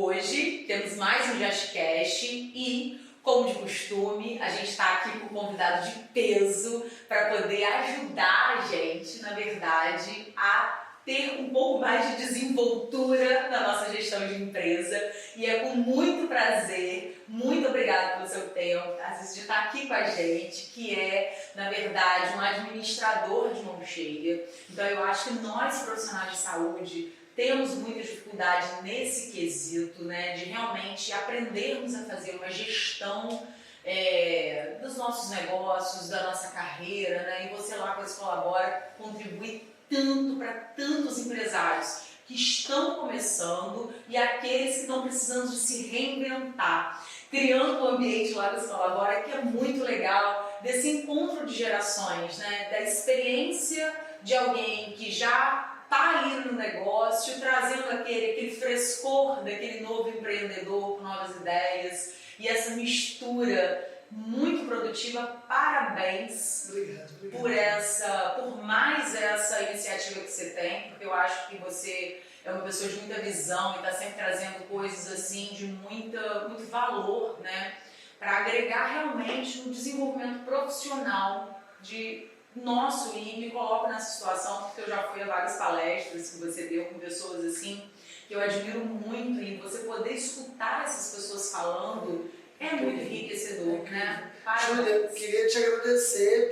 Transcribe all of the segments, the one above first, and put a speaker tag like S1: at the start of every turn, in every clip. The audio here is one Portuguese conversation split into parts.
S1: Hoje temos mais um JustCast e, como de costume, a gente está aqui com um convidado de peso para poder ajudar a gente, na verdade, a ter um pouco mais de desenvoltura na nossa gestão de empresa. E é com muito prazer, muito obrigada pelo seu tempo, às vezes de estar aqui com a gente, que é, na verdade, um administrador de mão cheia. Então eu acho que nós, profissionais de saúde, temos muita dificuldade nesse quesito, né, de realmente aprendermos a fazer uma gestão dos nossos negócios, da nossa carreira, né, e você lá com a Escolabora contribui tanto para tantos empresários que estão começando e aqueles que estão precisando de se reinventar, criando um ambiente lá da Escolabora que é muito legal, desse encontro de gerações, né, da experiência de alguém que já está ali no negócio, trazendo aquele frescor daquele novo empreendedor com novas ideias e essa mistura muito produtiva. Parabéns.
S2: Obrigado.
S1: Por mais essa iniciativa que você tem, porque eu acho que você é uma pessoa de muita visão e está sempre trazendo coisas assim de muito valor, né, para agregar realmente no desenvolvimento profissional de nosso, e me coloco nessa situação porque eu já fui a várias palestras que você deu com pessoas assim que eu admiro muito, e você poder escutar essas pessoas falando é muito enriquecedor, né?
S2: Júlia, queria te agradecer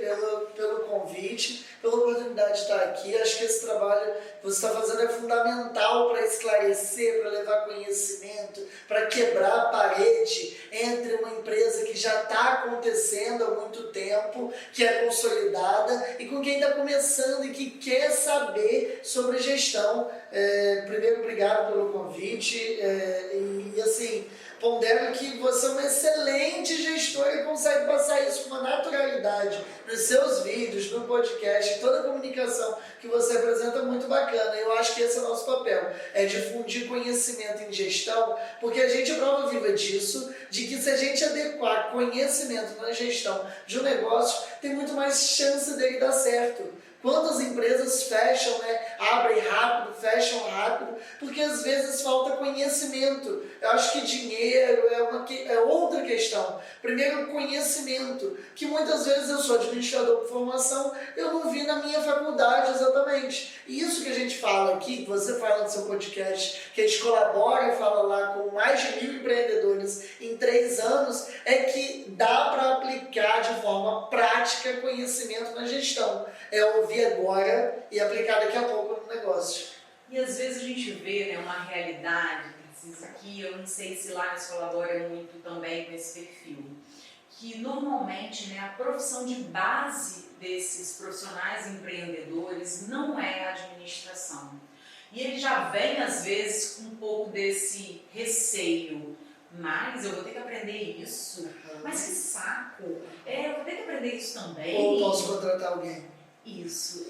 S2: pelo convite, pela oportunidade de estar aqui. Acho que esse trabalho que você está fazendo é fundamental para esclarecer, para levar conhecimento, para quebrar a parede entre uma empresa que já está acontecendo há muito tempo, que é consolidada, e com quem está começando e que quer saber sobre gestão. Primeiro, obrigado pelo convite e assim, pondero que você é um excelente gestor e consegue passar isso com uma naturalidade nos seus vídeos, no podcast, toda a comunicação que você apresenta é muito bacana. Eu acho que esse é o nosso papel, é difundir conhecimento em gestão, porque a gente é prova viva disso, de que se a gente adequar conhecimento na gestão de um negócio, tem muito mais chance dele dar certo. Quantas empresas fecham, né? Abrem rápido, fecham rápido, porque às vezes falta conhecimento. Eu acho que dinheiro é outra questão. Primeiro, conhecimento, que muitas vezes eu sou administrador por formação, eu não vi na minha faculdade exatamente. E isso que a gente fala aqui, que você fala no seu podcast, que a gente colabora e fala lá com mais de 1.000 empreendedores em 3 anos, é que dá para aplicar de forma prática conhecimento na gestão. É ouvir agora e aplicar daqui a pouco no negócio.
S1: E às vezes a gente vê, né, uma realidade, que eu não sei se lá na Escolabora é muito também com esse perfil, que normalmente, né, a profissão de base desses profissionais empreendedores não é a administração. E ele já vem às vezes com um pouco desse receio. Mas eu vou ter que aprender isso? Mas que saco! Eu vou ter que aprender isso também.
S2: Ou posso contratar alguém?
S1: Isso,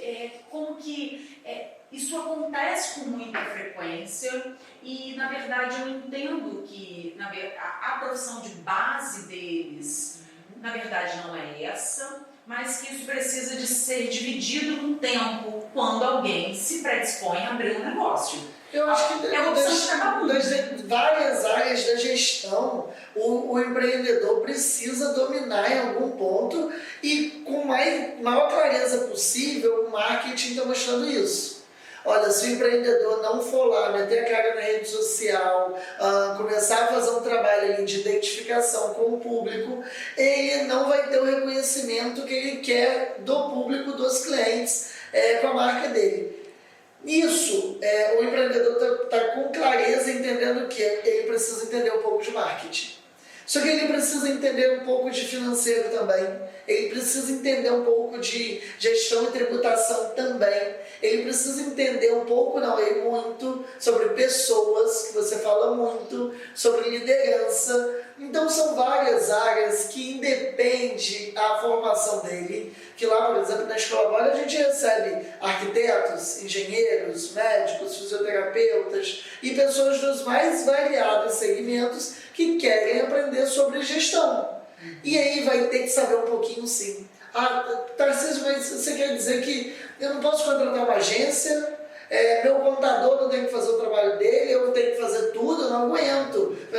S1: isso acontece com muita frequência e, na verdade, eu entendo que a profissão de base deles, na verdade, não é essa, mas que isso precisa de ser dividido num tempo quando alguém se predispõe a abrir um negócio.
S2: Eu acho que
S1: das
S2: várias áreas da gestão, o empreendedor precisa dominar em algum ponto, e com maior clareza possível, o marketing está mostrando isso. Olha, se o empreendedor não for lá, meter a cara na rede social, começar a fazer um trabalho ali de identificação com o público, ele não vai ter o reconhecimento que ele quer do público, dos clientes, com a marca dele. Isso, o empreendedor está com clareza entendendo que ele precisa entender um pouco de marketing. Só que ele precisa entender um pouco de financeiro também. Ele precisa entender um pouco de gestão e tributação também. Ele precisa entender um pouco, muito, sobre pessoas, que você fala muito, sobre liderança. Então são várias áreas que independe a formação dele, que lá, por exemplo, na Escolabora a gente recebe arquitetos, engenheiros, médicos, fisioterapeutas e pessoas dos mais variados segmentos que querem aprender sobre gestão. E aí vai ter que saber um pouquinho, sim. Tarcísio, mas você quer dizer que eu não posso contratar uma agência, meu contador não tem que fazer o trabalho dele, eu tenho que fazer tudo, eu não aguento.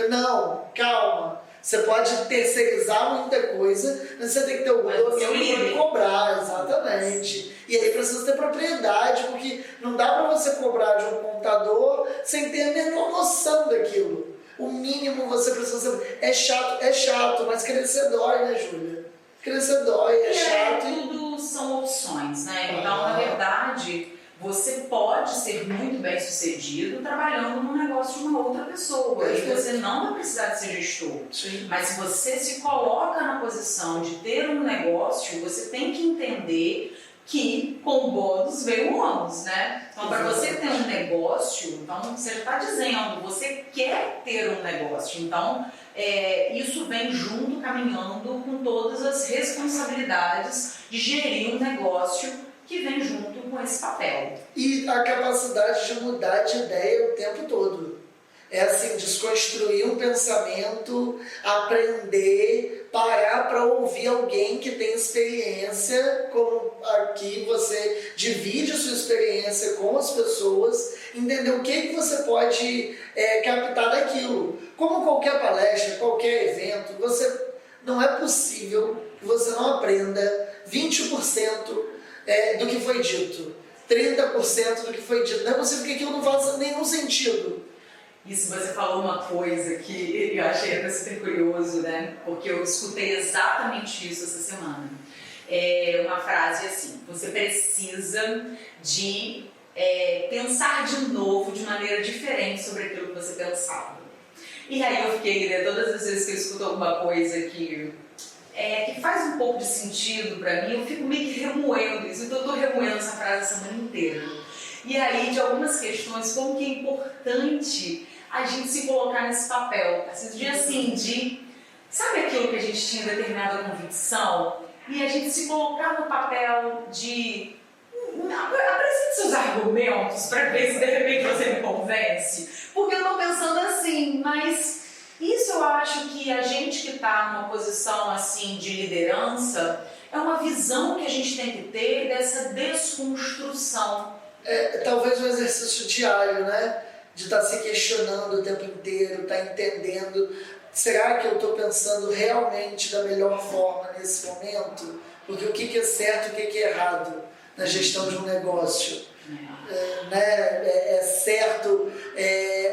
S2: Não, calma. Você pode terceirizar muita coisa, mas você tem que ter o domínio para cobrar, exatamente. E aí precisa ter propriedade, porque não dá para você cobrar de um contador sem ter a menor noção daquilo. O mínimo você precisa saber. É chato, mas crescer dói, né, Júlia? Crescer dói, é chato.
S1: Tudo são opções, né? Então, na verdade, você pode ser muito bem sucedido trabalhando no negócio de uma outra pessoa. E você não vai precisar de ser gestor.
S2: Sim.
S1: Mas se você se coloca na posição de ter um negócio, você tem que entender que com bônus vem o ônus, né? Então, para você ter um negócio, então você já está dizendo, você quer ter um negócio. Então, isso vem junto, caminhando com todas as responsabilidades de gerir um negócio que vem junto com esse papel.
S2: E a capacidade de mudar de ideia o tempo todo. É assim, desconstruir um pensamento, aprender, parar para ouvir alguém que tem experiência, como aqui você divide a sua experiência com as pessoas, entender o que você pode captar daquilo. Como qualquer palestra, qualquer evento, não é possível que você não aprenda 20% do que foi dito, 30% do que foi dito. Não é possível que aquilo não faça nenhum sentido.
S1: Isso, você falou uma coisa que eu achei até super curioso, né? Porque eu escutei exatamente isso essa semana. Uma frase assim, você precisa de pensar de novo, de maneira diferente sobre aquilo que você pensava. E aí eu fiquei, né, todas as vezes que eu escuto alguma coisa que faz um pouco de sentido pra mim, eu fico meio que remoendo isso. Então eu tô remoendo essa frase a semana inteira. E aí, de algumas questões, como que é importante a gente se colocar nesse papel, sabe aquilo que a gente tinha determinada convicção? E a gente se colocar no papel de apresente seus argumentos para ver se de repente você me convence, porque eu tô pensando assim, mas isso eu acho que a gente que está numa posição assim de liderança, é uma visão que a gente tem que ter dessa desconstrução.
S2: Talvez um exercício diário, né? De estar se questionando o tempo inteiro, estar entendendo, será que eu estou pensando realmente da melhor forma nesse momento? Porque o que é certo e o que é errado na gestão de um negócio? É certo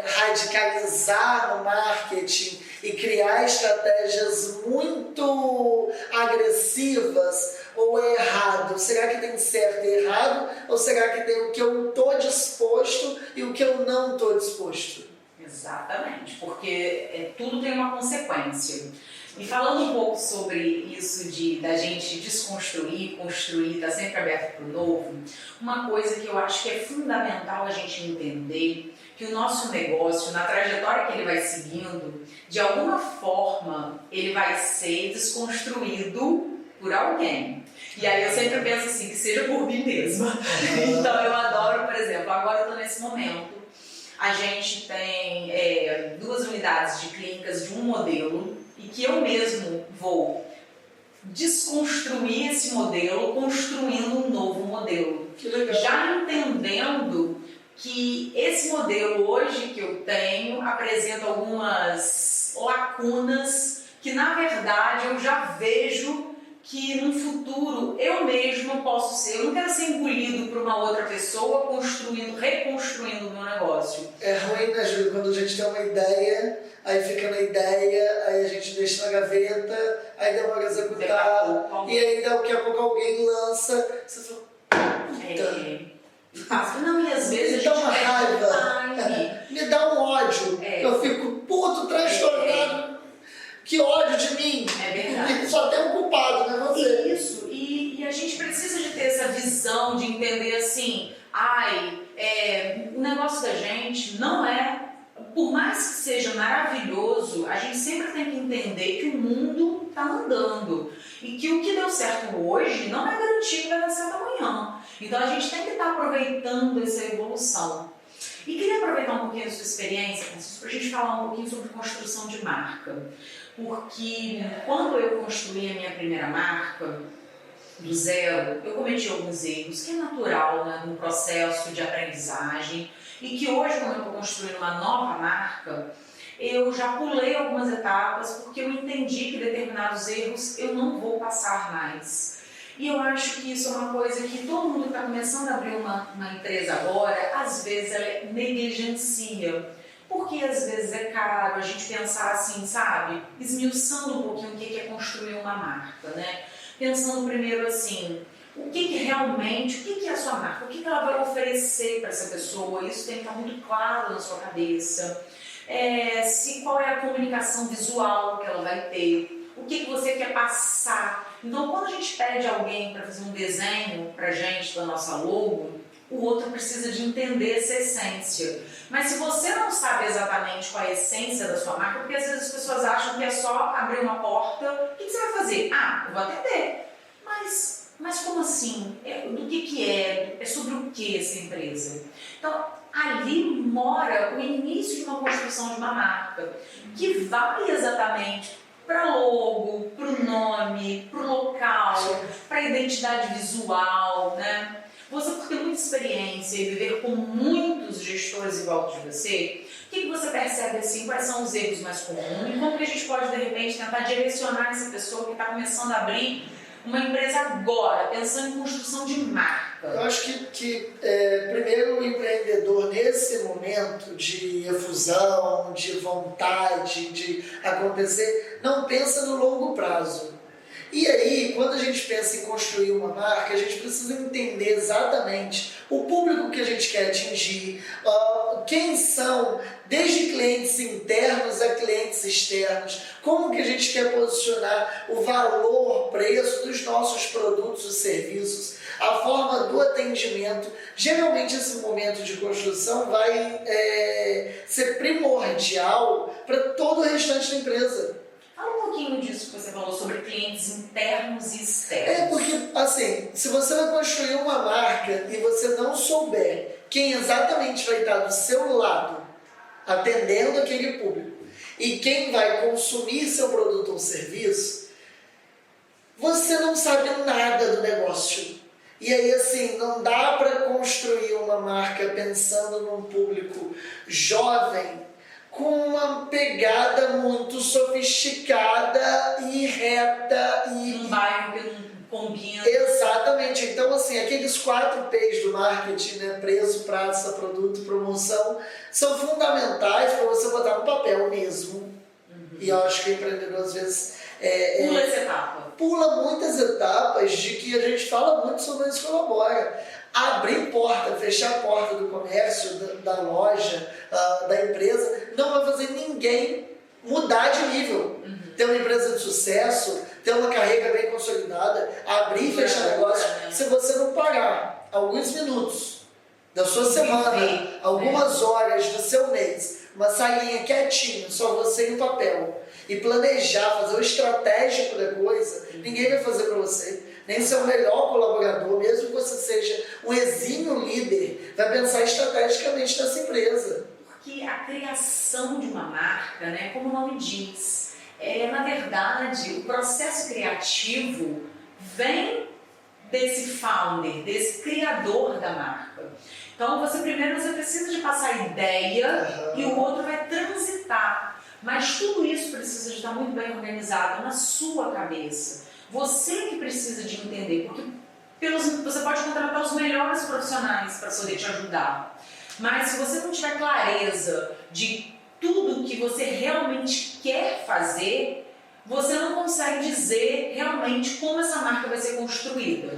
S2: radicalizar no marketing e criar estratégias muito agressivas, ou é errado? Será que tem certo e errado? Ou será que tem o que eu estou disposto e o que eu não estou disposto?
S1: Exatamente, porque tudo tem uma consequência. E falando um pouco sobre isso da gente desconstruir, construir, estar sempre aberto para o novo, uma coisa que eu acho que é fundamental a gente entender, que o nosso negócio, na trajetória que ele vai seguindo, de alguma forma ele vai ser desconstruído por alguém. E aí eu sempre penso assim, que seja por mim mesma. Então eu adoro, por exemplo, agora eu estou nesse momento, a gente tem 2 unidades de clínicas de um modelo e que eu mesmo vou desconstruir esse modelo, construindo um novo modelo.
S2: Que legal.
S1: Já entendendo que esse modelo hoje que eu tenho apresenta algumas lacunas que na verdade eu já vejo que no futuro eu mesmo posso ser. Eu não quero ser engolido por uma outra pessoa reconstruindo o meu negócio.
S2: É ruim, né, Júlio? Quando a gente tem uma ideia, aí fica na ideia, aí a gente deixa na gaveta, aí demora a executar, e aí daqui a pouco alguém lança, você fala, puta.
S1: Não, e às vezes
S2: me dá uma raiva, me dá um ódio, eu fico puto, transtornado. Que ódio de mim!
S1: É verdade.
S2: Só tem um culpado, né? Você.
S1: Isso, e a gente precisa de ter essa visão de entender assim, o negócio da gente não por mais que seja maravilhoso, a gente sempre tem que entender que o mundo está andando e que o que deu certo hoje não é garantia que vai dar certo amanhã. Então a gente tem que estar aproveitando essa evolução. E queria aproveitar um pouquinho da sua experiência, Francisco, para a gente falar um pouquinho sobre construção de marca. Porque quando eu construí a minha primeira marca, do zero, eu cometi alguns erros, que é natural, né, no processo de aprendizagem, e que hoje, quando eu estou construindo uma nova marca, eu já pulei algumas etapas porque eu entendi que determinados erros eu não vou passar mais. E eu acho que isso é uma coisa que todo mundo que está começando a abrir uma empresa agora, às vezes ela negligencia. Porque às vezes é caro a gente pensar assim, sabe? Esmiuçando um pouquinho o que é construir uma marca, né? Pensando primeiro assim, o que realmente, o que é a sua marca? O que ela vai oferecer para essa pessoa? Isso tem que estar muito claro na sua cabeça. Qual é a comunicação visual que ela vai ter? O que você quer passar? Então, quando a gente pede alguém para fazer um desenho para a gente da nossa logo, o outro precisa de entender essa essência. Mas se você não sabe exatamente qual é a essência da sua marca, porque às vezes as pessoas acham que é só abrir uma porta, o que você vai fazer? Eu vou atender. Mas como assim? Do que é? É sobre o que essa empresa? Então, ali mora o início de uma construção de uma marca, que vai exatamente para logo, para o nome, para o local, para a identidade visual, né? Você, por ter muita experiência e viver com muitos gestores igual de você, o que você percebe assim? Quais são os erros mais comuns? E como que a gente pode, de repente, tentar direcionar essa pessoa que está começando a abrir uma empresa agora, pensando em construção de marca?
S2: Eu acho que primeiro o empreendedor, nesse momento de efusão, de vontade de acontecer, não pensa no longo prazo. E aí, quando a gente pensa em construir uma marca, a gente precisa entender exatamente o público que a gente quer atingir, quem são, desde clientes internos a clientes externos, como que a gente quer posicionar o valor, preço dos nossos produtos e serviços, a forma do atendimento. Geralmente esse momento de construção vai ser primordial para todo o restante da empresa.
S1: Fala um pouquinho disso que você falou sobre clientes internos e externos.
S2: Porque, assim, se você vai construir uma marca e você não souber quem exatamente vai estar do seu lado, atendendo aquele público, e quem vai consumir seu produto ou serviço, você não sabe nada do negócio. E aí, assim, não dá para construir uma marca pensando num público jovem, com uma pegada muito sofisticada e reta.
S1: Um bairro que não combina.
S2: Exatamente. Então, assim, aqueles 4 P's do marketing, né? Preço, praça, produto, promoção, são fundamentais para você botar no papel mesmo. E eu acho que o empreendedor, às vezes...
S1: Pula essa etapa.
S2: Pula muitas etapas de que a gente fala muito sobre isso colabora. Abrir porta, fechar a porta do comércio, da loja, da empresa, não vai fazer ninguém mudar de nível. Ter uma empresa de sucesso, ter uma carreira bem consolidada, abrir e fechar negócio, se você não parar alguns minutos da sua semana, algumas horas do seu mês, uma salinha quietinha, só você e o papel, e planejar, fazer o estratégico da coisa, ninguém vai fazer para você. Nem ser o melhor colaborador, mesmo que você seja um exímio líder, vai pensar estrategicamente nessa empresa.
S1: Porque a criação de uma marca, né, como o nome diz, na verdade, o processo criativo vem desse founder, desse criador da marca. Então, você precisa de passar a ideia e o outro vai transitar. Mas tudo isso precisa de estar muito bem organizado na sua cabeça. Você que precisa de entender, porque você pode contratar os melhores profissionais para poder te ajudar. Mas se você não tiver clareza de tudo que você realmente quer fazer, você não consegue dizer realmente como essa marca vai ser construída.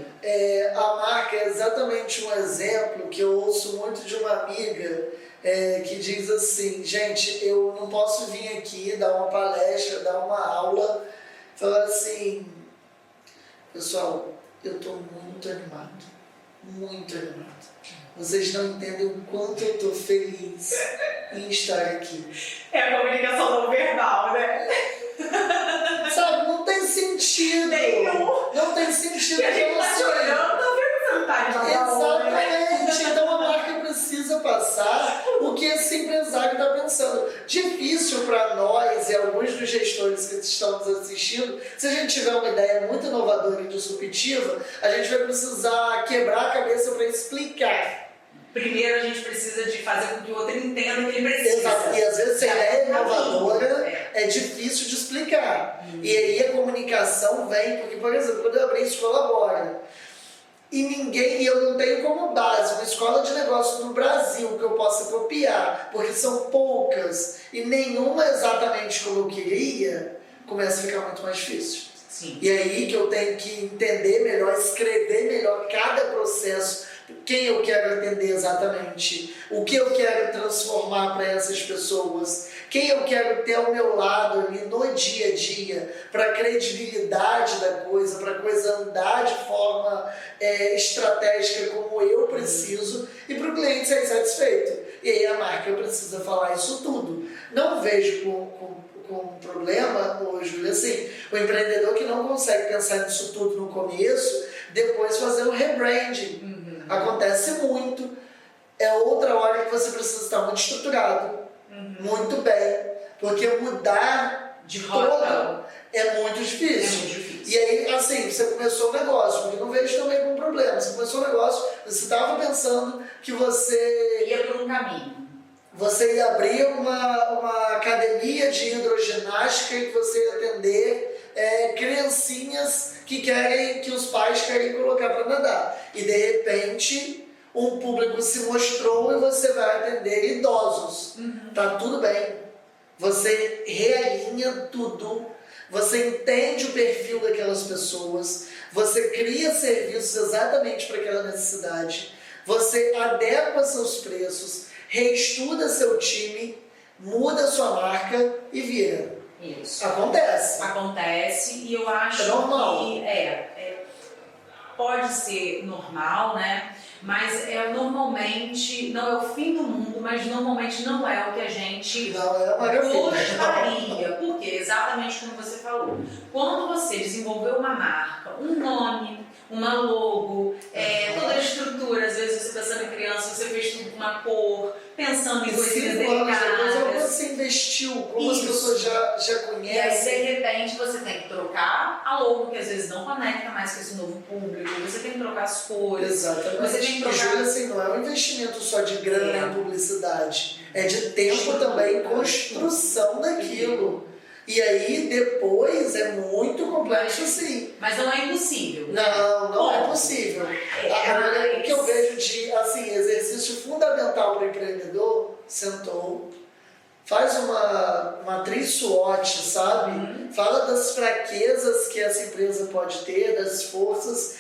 S2: A marca é exatamente um exemplo que eu ouço muito de uma amiga que diz assim: gente, eu não posso vir aqui dar uma palestra, dar uma aula, falar assim, pessoal, eu estou muito animado, muito animado. Vocês não entendem o quanto eu estou feliz em estar aqui.
S1: É a comunicação não verbal, né?
S2: Sabe, não tem sentido.
S1: Nenhum.
S2: Não tem sentido.
S1: E a gente tá te olhando, tá vendo que você não tá animado?
S2: Exatamente. Então a marca precisa passar o que esse empresário está pensando. Difícil para nós e alguns dos gestores que estão nos assistindo, se a gente tiver uma ideia muito inovadora e disruptiva, a gente vai precisar quebrar a cabeça para explicar.
S1: Primeiro a gente precisa de fazer com que o outro entenda o que ele precisa.
S2: Exato. E às vezes a ideia é inovadora. difícil de explicar. E aí a comunicação vem, porque, por exemplo, quando eu abri a escola agora, e eu não tenho como base uma escola de negócio no Brasil que eu possa copiar, porque são poucas e nenhuma exatamente como eu queria, começa a ficar muito mais difícil.
S1: Sim.
S2: E aí que eu tenho que entender melhor, escrever melhor cada processo, quem eu quero atender exatamente, o que eu quero transformar para essas pessoas, quem eu quero ter ao meu lado ali no dia a dia, para a credibilidade da coisa, para a coisa andar de forma estratégica como eu preciso e para o cliente ser satisfeito. E aí a marca precisa falar isso tudo. Não vejo com problema, Júlia, assim, o empreendedor que não consegue pensar nisso tudo no começo, depois fazer um rebranding. Acontece muito. É outra hora que você precisa estar muito estruturado, muito bem, porque mudar
S1: de
S2: todo é muito difícil. E aí, assim, você começou o negócio, porque não vejo também como problema. Você começou o negócio, você estava pensando que você
S1: ia por um caminho.
S2: Você ia abrir uma academia de hidroginástica e que você ia atender criancinhas que os pais querem colocar para nadar. E de repente um público se mostrou e você vai atender idosos. Tá tudo bem. Você realinha tudo. Você entende o perfil daquelas pessoas. Você cria serviços exatamente para aquela necessidade. Você adequa seus preços. Reestuda seu time, muda sua marca e vira.
S1: Isso.
S2: Acontece
S1: e eu acho
S2: normal.
S1: Que pode ser normal, né? Mas normalmente, não é o fim do mundo, mas normalmente não é o que a gente gostaria. Porque, exatamente como você falou, quando você desenvolveu uma marca, um nome, uma logo, toda a estrutura, às vezes você pensando em criança, você fez tudo com uma cor, pensando em coisinhas delicadas.
S2: Você investiu, como as pessoas já conhecem.
S1: E aí, de repente, você tem que trocar a logo, que às vezes não conecta mais com esse novo público, você tem que trocar as cores.
S2: Exatamente.
S1: Você tem que trocar...
S2: E, Júlia, assim, não é um investimento só de grana em publicidade, é de tempo também, construção daquilo. E aí, depois, é muito complexo, sim.
S1: Mas não é impossível.
S2: Não é possível. O que eu vejo de exercício fundamental para o empreendedor, sentou, faz uma matriz SWOT, sabe? Fala das fraquezas que essa empresa pode ter, das forças,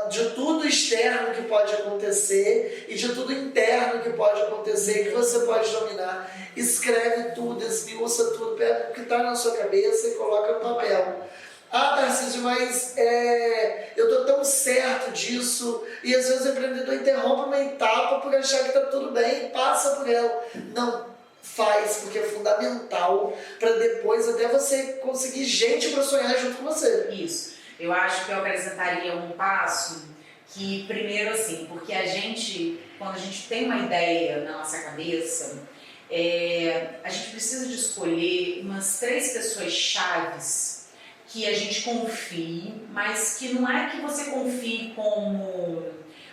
S2: de tudo externo que pode acontecer e de tudo interno que pode acontecer, que você pode dominar. Escreve tudo, esmiuça tudo, pega o que está na sua cabeça e coloca no papel. Tarcísio, mas eu estou tão certo disso, e às vezes o empreendedor interrompe uma etapa por achar que está tudo bem, passa por ela. Não, faz, porque é fundamental para depois até você conseguir gente para sonhar junto com você.
S1: Isso. Eu acho que eu acrescentaria um passo que, primeiro, assim, porque quando a gente tem uma ideia na nossa cabeça, a gente precisa de escolher umas 3 pessoas chaves que a gente confie, mas que não é que você confie como...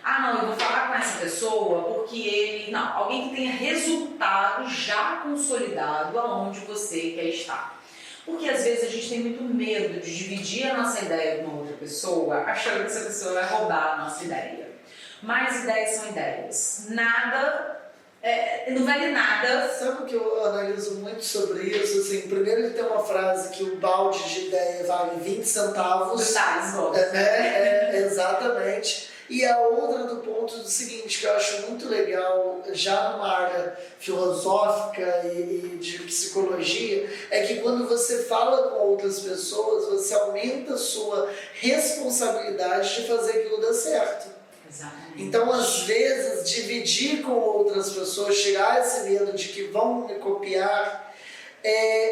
S1: não, eu vou falar com essa pessoa porque ele... Não, alguém que tenha resultado já consolidado aonde você quer estar. Porque às vezes a gente tem muito medo de dividir a nossa ideia com uma outra pessoa, achando que essa pessoa vai roubar a nossa ideia. Mas ideias são ideias. Nada... não vale nada.
S2: Sabe o que eu analiso muito sobre isso? Assim, primeiro ele tem uma frase que o balde de ideia vale 20 centavos. Exatamente. E a outra do ponto do seguinte, que eu acho muito legal, já numa área filosófica e de psicologia, é que quando você fala com outras pessoas, você aumenta a sua responsabilidade de fazer aquilo dar certo.
S1: Exatamente.
S2: Então, às vezes, dividir com outras pessoas, tirar esse medo de que vão me copiar,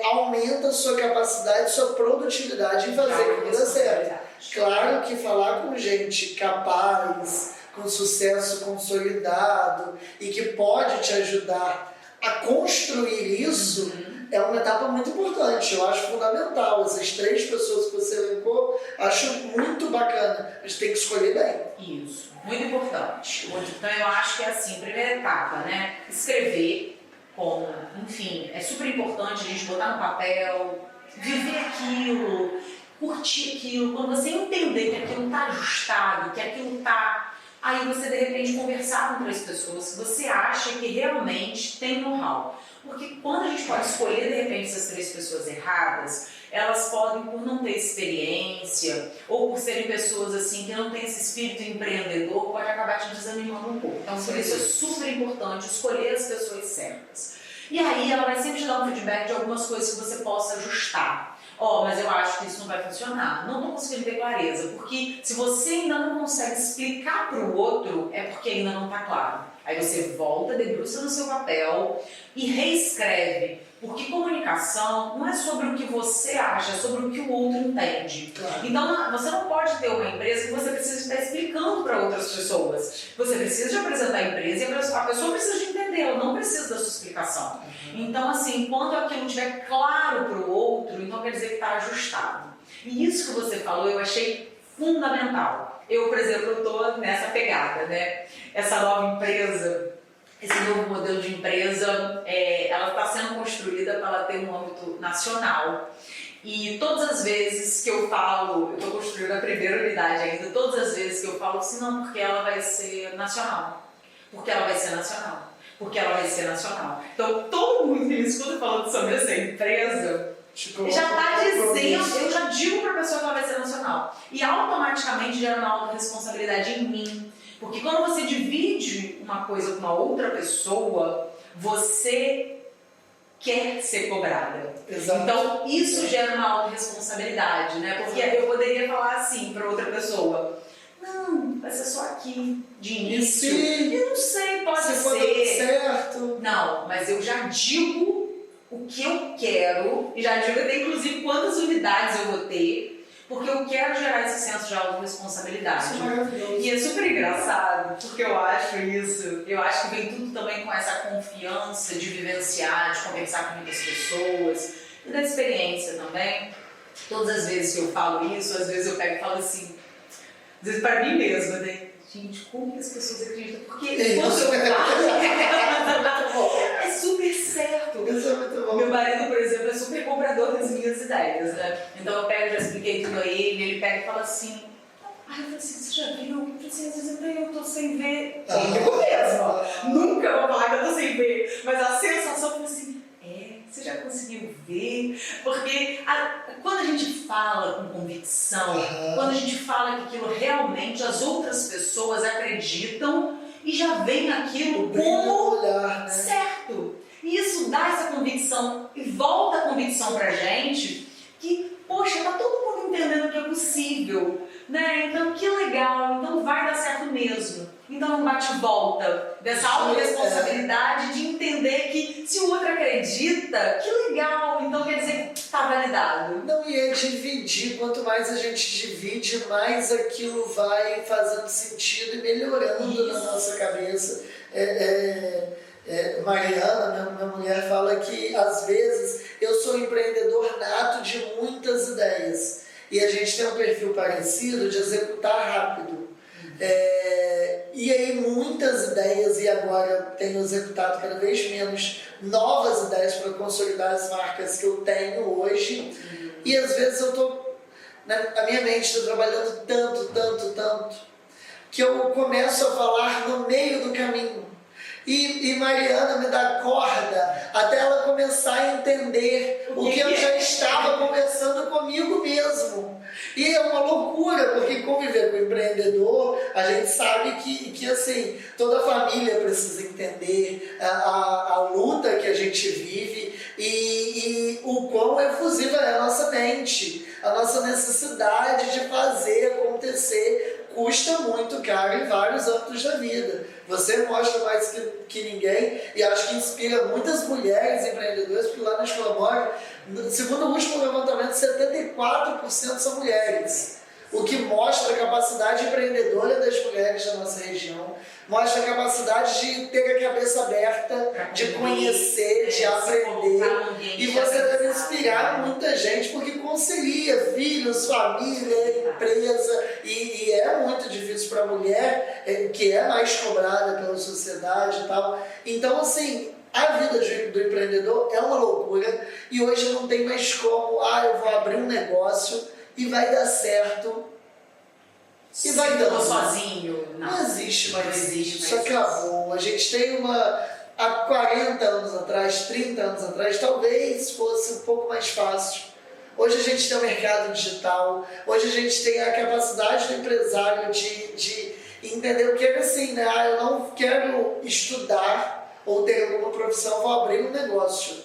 S2: aumenta a sua capacidade, sua produtividade em fazer aquilo dar certo. Claro que falar com gente capaz, com sucesso consolidado e que pode te ajudar a construir isso é uma etapa muito importante. Eu acho fundamental. Essas 3 pessoas que você elencou, acho muito bacana. A gente tem que escolher bem.
S1: Isso, muito importante. Então eu acho que é assim, primeira etapa, né? Escrever como, enfim, é super importante a gente botar no papel, viver aquilo, curtir aquilo. Quando você entender que aquilo está ajustado, que aquilo está... Aí você, de repente, conversar com 3 pessoas que você acha que realmente tem know-how. Porque quando a gente pode escolher, de repente, essas 3 pessoas erradas, elas podem, por não ter experiência, ou por serem pessoas assim que não têm esse espírito empreendedor, pode acabar te desanimando um pouco. Então, por isso é super importante escolher as pessoas certas. E aí, ela vai sempre te dar um feedback de algumas coisas que você possa ajustar. Mas eu acho que isso não vai funcionar. Não estou conseguindo ter clareza, porque se você ainda não consegue explicar para o outro, é porque ainda não está claro. Aí você volta, debruça no seu papel e reescreve. Porque comunicação não é sobre o que você acha, é sobre o que o outro entende.
S2: Claro.
S1: Então, você não pode ter uma empresa que você precisa estar explicando para outras pessoas. Você precisa de apresentar a empresa e a pessoa precisa de entender, ela não precisa da sua explicação. Então, assim, quando aquilo estiver claro para o outro, então quer dizer que está ajustado. E isso que você falou, eu achei fundamental. Eu, por exemplo, eu estou nessa pegada, né? Essa nova empresa, esse novo modelo de empresa, ela está sendo construída para ela ter um âmbito nacional. E todas as vezes que eu falo, eu estou construindo a primeira unidade ainda, todas as vezes que eu falo assim, não, porque ela vai ser nacional. Porque ela vai ser nacional. Porque ela vai ser nacional. Então, todo mundo que me escuta falando sobre essa empresa, já está dizendo, eu já digo para a pessoa que ela vai ser nacional. E automaticamente gera uma autorresponsabilidade em mim. Porque quando você divide uma coisa com uma outra pessoa, você quer ser cobrada.
S2: Exato.
S1: Então, isso gera uma autorresponsabilidade, né? Porque eu poderia falar assim para outra pessoa, não, vai ser só aqui, de início. Eu não sei, pode ser.
S2: Se for dando certo.
S1: Não, mas eu já digo o que eu quero, e já digo até inclusive quantas unidades eu vou ter, porque eu quero gerar esse senso de autorresponsabilidade.
S2: Isso é maravilhoso.
S1: E é super engraçado, porque eu acho isso, eu acho que vem tudo também com essa confiança de vivenciar, de conversar com muitas pessoas, e da experiência também. Todas as vezes que eu falo isso, às vezes eu pego e falo assim, às vezes para mim mesma, né? Gente, como que as pessoas acreditam? Porque quando eu falo, é super certo.
S2: Isso é muito bom.
S1: Meu marido, por exemplo, é super comprador das minhas ideias, né? Então eu pego, já expliquei tudo a ele fala e fala assim, eu falei assim, você já viu? Eu falei assim, às vezes eu tô sem ver. Comigo mesmo. Nunca vou falar que eu tô sem ver. Mas a sensação foi assim, você já conseguiu ver? Porque quando a gente fala com convicção, quando a gente fala que aquilo realmente as outras pessoas acreditam e já veem aquilo como
S2: olhar, né?
S1: certo. E isso dá essa convicção e volta a convicção pra gente que, poxa, tá todo mundo entendendo que é possível, né? Então, que legal, então vai dar certo mesmo. Então, é um bate-volta dessa autorresponsabilidade de entender que se o outro acredita, que legal, então quer dizer que tá validado.
S2: Não, e é dividir, quanto mais a gente divide, mais aquilo vai fazendo sentido e melhorando na nossa cabeça. Mariana, minha mulher, fala que às vezes eu sou um empreendedor nato de muitas ideias e a gente tem um perfil parecido de executar rápido. E aí muitas ideias, e agora tenho executado cada vez menos novas ideias para consolidar as marcas que eu tenho hoje. E às vezes eu estou, a minha mente está trabalhando tanto, que eu começo a falar no meio do caminho. E Mariana me dá corda até ela começar a entender o que eu já estava conversando comigo mesmo. E é uma loucura, porque conviver com o empreendedor, a gente sabe que assim, toda a família precisa entender a luta que a gente vive e o quão efusiva é a nossa mente, a nossa necessidade de fazer acontecer. Custa muito caro em vários âmbitos da vida. Você mostra mais que ninguém e acho que inspira muitas mulheres empreendedoras, porque lá na Escola Mora, segundo o último levantamento, 74% são mulheres. O que mostra a capacidade empreendedora das mulheres da nossa região, mostra a capacidade de ter a cabeça aberta, de conhecer, de aprender. E você deve inspirar muita gente, porque concilia filhos, família, empresa, e é muito difícil para a mulher, que é mais cobrada pela sociedade e tal. Então, assim, A vida do empreendedor é uma loucura e hoje não tem mais como, eu vou abrir um negócio e vai dar certo e vai dando.
S1: Sozinho,
S2: não existe mais.
S1: Não existe
S2: Isso
S1: mais.
S2: acabou. A gente tem há 40 anos atrás, 30 anos atrás, talvez fosse um pouco mais fácil. Hoje a gente tem o mercado digital, hoje a gente tem a capacidade do empresário de entender o que é assim, né? Eu não quero estudar ou ter alguma profissão, vou abrir um negócio.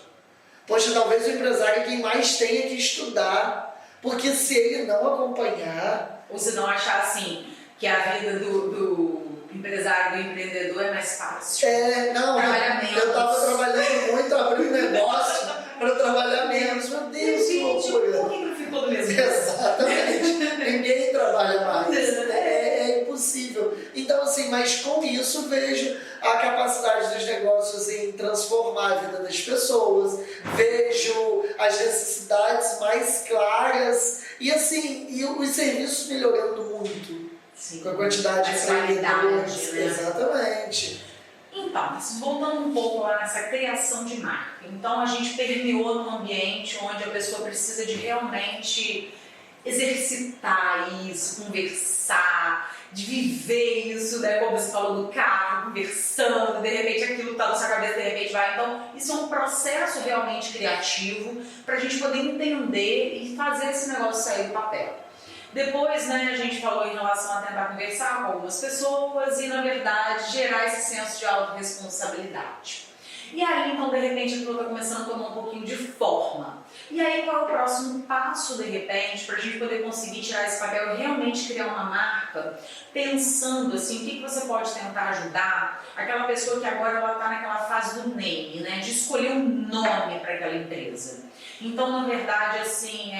S2: Poxa, talvez o empresário é quem mais tenha que estudar, porque se ele não acompanhar...
S1: Ou se não achar assim, que a vida do empresário, do empreendedor é mais fácil.
S2: Eu estava trabalhando muito, abri um negócio para trabalhar menos. Meu Deus, que loucura.
S1: Por que não ficou do mesmo?
S2: Exatamente. Ninguém trabalha mais. É impossível. Então, assim, mas com isso vejo a capacidade dos negócios em transformar a vida das pessoas, vejo as necessidades mais claras e, assim, os serviços melhorando muito.
S1: Sim,
S2: com a quantidade de empreendedores.
S1: Né?
S2: Exatamente.
S1: Então, voltando um pouco lá nessa criação de marca. Então, a gente permeou num ambiente onde a pessoa precisa de realmente exercitar isso, conversar, de viver isso, né? Como você falou do carro, conversando, de repente aquilo tá na sua cabeça, de repente vai. Então, isso é um processo realmente criativo para a gente poder entender e fazer esse negócio sair do papel. Depois, né, a gente falou em relação a tentar conversar com algumas pessoas e, na verdade, gerar esse senso de autorresponsabilidade. E aí, então, de repente, aquilo está começando a tomar um pouquinho de forma. E aí, qual é o próximo passo, de repente, para a gente poder conseguir tirar esse papel e realmente criar uma marca, pensando assim, o que você pode tentar ajudar aquela pessoa que agora ela está naquela fase do name, né, de escolher um nome para aquela empresa. Então, na verdade, assim,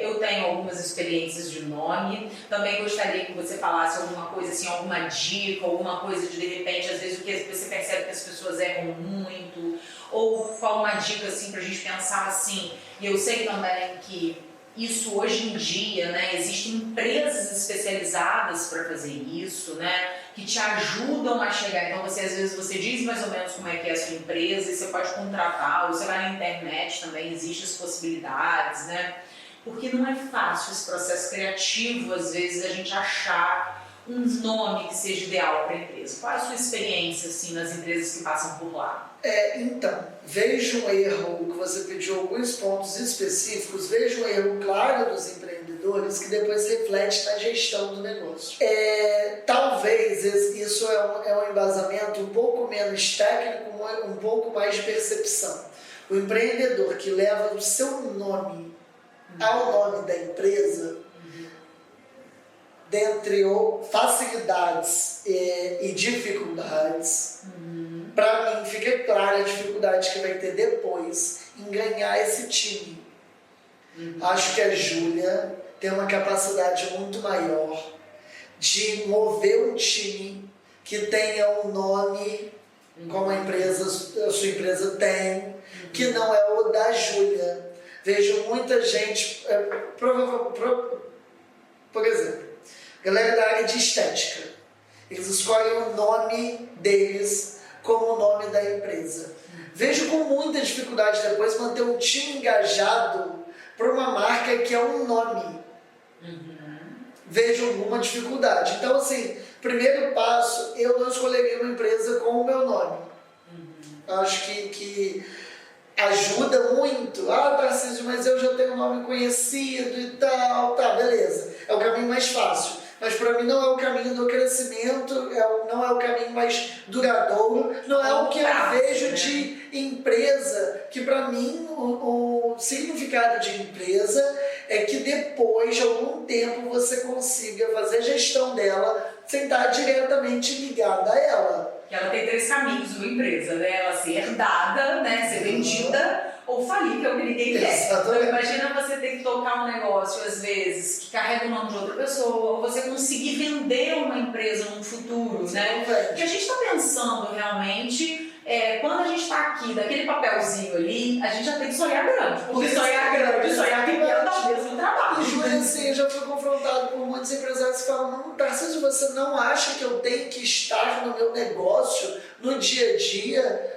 S1: eu tenho algumas experiências de nome, também gostaria que você falasse alguma coisa, assim, alguma dica, alguma coisa de repente, às vezes o que você percebe que as pessoas erram muito, ou qual uma dica, assim, pra gente pensar assim, e eu sei também que isso hoje em dia, né, existem empresas especializadas para fazer isso, né, que te ajudam a chegar. Então, às vezes você diz mais ou menos como é que é a sua empresa e você pode contratar, ou você vai na internet também, existem as possibilidades, né, porque não é fácil esse processo criativo, às vezes, a gente achar um nome que seja ideal para a empresa. Qual é a sua experiência, assim, nas empresas que passam por lá?
S2: Então, vejo um erro, que você pediu alguns pontos específicos, vejo um erro claro dos empreendedores que depois reflete na gestão do negócio. Talvez isso é um embasamento um pouco menos técnico, um pouco mais de percepção. O empreendedor que leva o seu nome ao nome da empresa, dentre facilidades e dificuldades, para mim fica clara a dificuldade que vai ter depois em ganhar esse time. Acho que a Júlia tem uma capacidade muito maior de mover um time que tenha um nome como a sua empresa tem, que não é o da Júlia. Vejo muita gente, por exemplo, galera da área de estética, eles escolhem o nome deles como o nome da empresa. Vejo com muita dificuldade depois manter um time engajado para uma marca que é um nome. Vejo alguma dificuldade. Então, assim, primeiro passo, eu não escolheria uma empresa com o meu nome. Acho que ajuda muito. Tarcísio, mas eu já tenho um nome conhecido e tal. Tá, beleza. É o caminho mais fácil. Mas para mim não é o caminho do crescimento, não é o caminho mais duradouro, não é o que eu vejo de empresa, que para mim o significado de empresa é que depois de algum tempo você consiga fazer a gestão dela sem estar diretamente ligada a ela.
S1: Que ela tem 3 caminhos uma empresa, né? Ela ser herdada, né? Ser vendida ou falir, que é o que ninguém quer. Então imagina você ter que tocar um negócio, às vezes, que carrega o nome de outra pessoa, ou você conseguir vender uma empresa num futuro, né? Porque a gente está pensando realmente, quando a gente está aqui, daquele papelzinho ali, a gente já tem que sonhar grande. Porque sonhar grande, sonhar pequeno dá o mesmo trabalho.
S2: E Júlia, assim, eu já fui confrontado por muitos empresários que falam, não, Tarcísio, você não acha que eu tenho que estar no meu negócio, no dia a dia?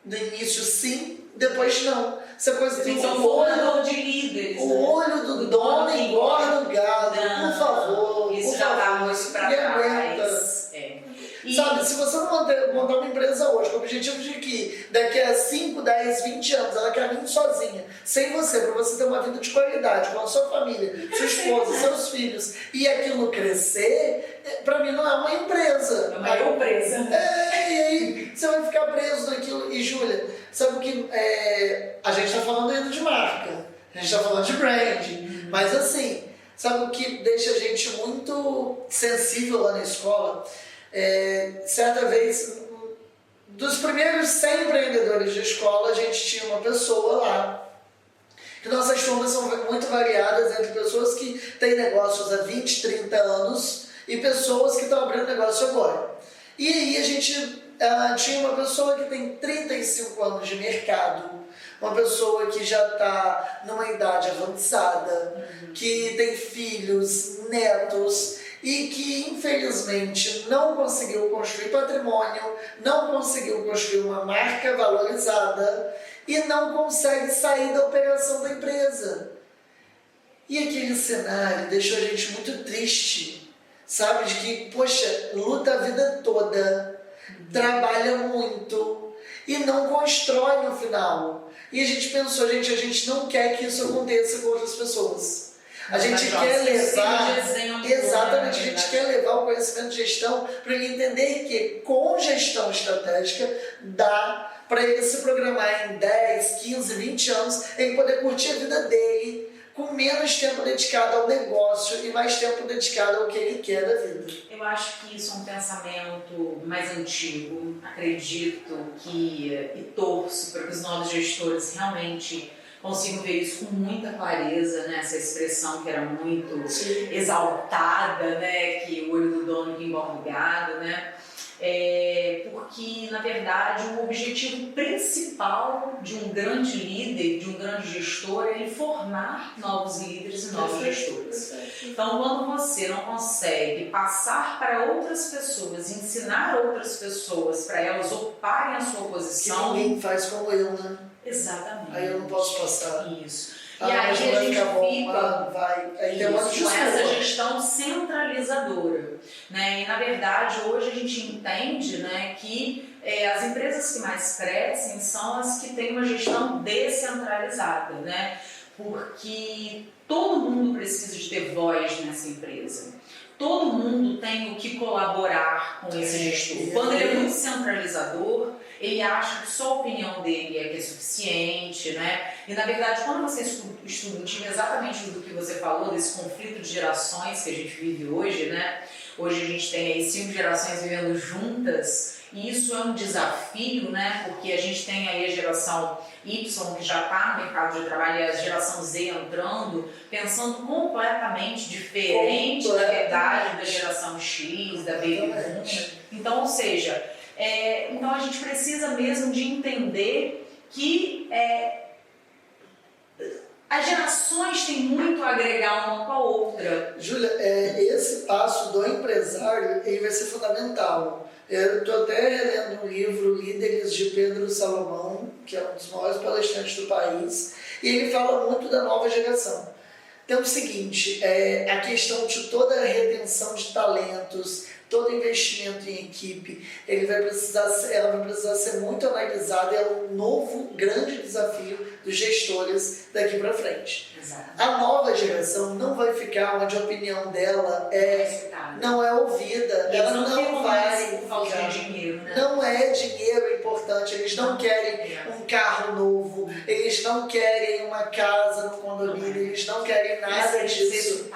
S2: No início sim, depois não. Essa coisa
S1: Tem
S2: tem
S1: que ser um formador de líderes.
S2: o
S1: né?
S2: olho do dono engorda o gado, por favor.
S1: Isso
S2: por
S1: já tá
S2: favor,
S1: muito
S2: isso
S1: pra
S2: ninguém
S1: trás.
S2: aguenta.
S1: E,
S2: Sabe, se você não montar uma empresa hoje com o objetivo de que daqui a 5, 10, 20 anos ela caminhe sozinha, sem você, para você ter uma vida de qualidade com a sua família, sua esposa, seus filhos, e aquilo crescer, para mim não é uma empresa.
S1: é uma empresa.
S2: E aí você vai ficar preso naquilo. E Júlia, sabe o que a gente está falando ainda de marca, a gente está falando de brand, mas assim, sabe o que deixa a gente muito sensível lá na escola? Certa vez, dos primeiros 100 empreendedores de escola, a gente tinha uma pessoa lá. Que nossas turmas são muito variadas entre pessoas que têm negócios há 20, 30 anos e pessoas que estão abrindo negócio agora. E aí a gente tinha uma pessoa que tem 35 anos de mercado, uma pessoa que já está numa idade avançada, que tem filhos, netos, e que infelizmente não conseguiu construir patrimônio, não conseguiu construir uma marca valorizada e não consegue sair da operação da empresa. E aquele cenário deixou a gente muito triste, sabe? De que, poxa, luta a vida toda, trabalha muito e não constrói no final. E a gente pensou, a gente não quer que isso aconteça com outras pessoas. A gente quer levar, exatamente, a gente quer levar o conhecimento de gestão para ele entender que com gestão estratégica dá para ele se programar em 10, 15, 20 anos, ele poder curtir a vida dele com menos tempo dedicado ao negócio e mais tempo dedicado ao que ele quer da vida.
S1: Eu acho que isso é um pensamento mais antigo, acredito que, e torço para que os novos gestores realmente consigo ver isso com muita clareza, né? Essa expressão que era muito exaltada, né? Que o olho do dono que engorda o gado, né? Porque, na verdade, o objetivo principal de um grande líder, de um grande gestor, é ele formar novos líderes e novos gestores. Então, quando você não consegue passar para outras pessoas, ensinar outras pessoas para elas ocuparem a sua posição...
S2: Que ninguém faz como eu, né?
S1: Exatamente.
S2: Aí eu não posso passar.
S1: Isso. E aí a gente fica com essa gestão centralizadora. Né? E na verdade hoje a gente entende, né, que as empresas que mais crescem são as que têm uma gestão descentralizada, né? Porque todo mundo precisa de ter voz nessa empresa. Todo mundo tem o que colaborar com esse gestor. Quando ele é muito centralizador, ele acha que só a opinião dele é que é suficiente, né? E na verdade, quando você estuda um time exatamente do que você falou, desse conflito de gerações que a gente vive hoje, né? Hoje a gente tem aí 5 gerações vivendo juntas, e isso é um desafio, né? Porque a gente tem aí a geração Y, que já está no mercado de trabalho, e a geração Z entrando, pensando completamente diferente, na verdade, da geração X, da Baby Boom. Então, ou seja, então a gente precisa mesmo de entender que as gerações têm muito a agregar uma com a outra.
S2: Júlia, esse passo do empresário ele vai ser fundamental. Eu estou até relendo um livro, Líderes, de Pedro Salomão, que é um dos maiores palestrantes do país, e ele fala muito da nova geração. Então é o seguinte, a questão de toda a retenção de talentos, todo investimento em equipe, ela vai precisar ser muito analisada, é um novo grande desafio dos gestores daqui para frente.
S1: Exato.
S2: A nova geração não vai ficar onde a opinião dela não é ouvida, ela não vai
S1: falta de dinheiro, né?
S2: Não é dinheiro importante, eles não querem um carro novo, eles não querem uma casa no condomínio, eles não querem nada disso.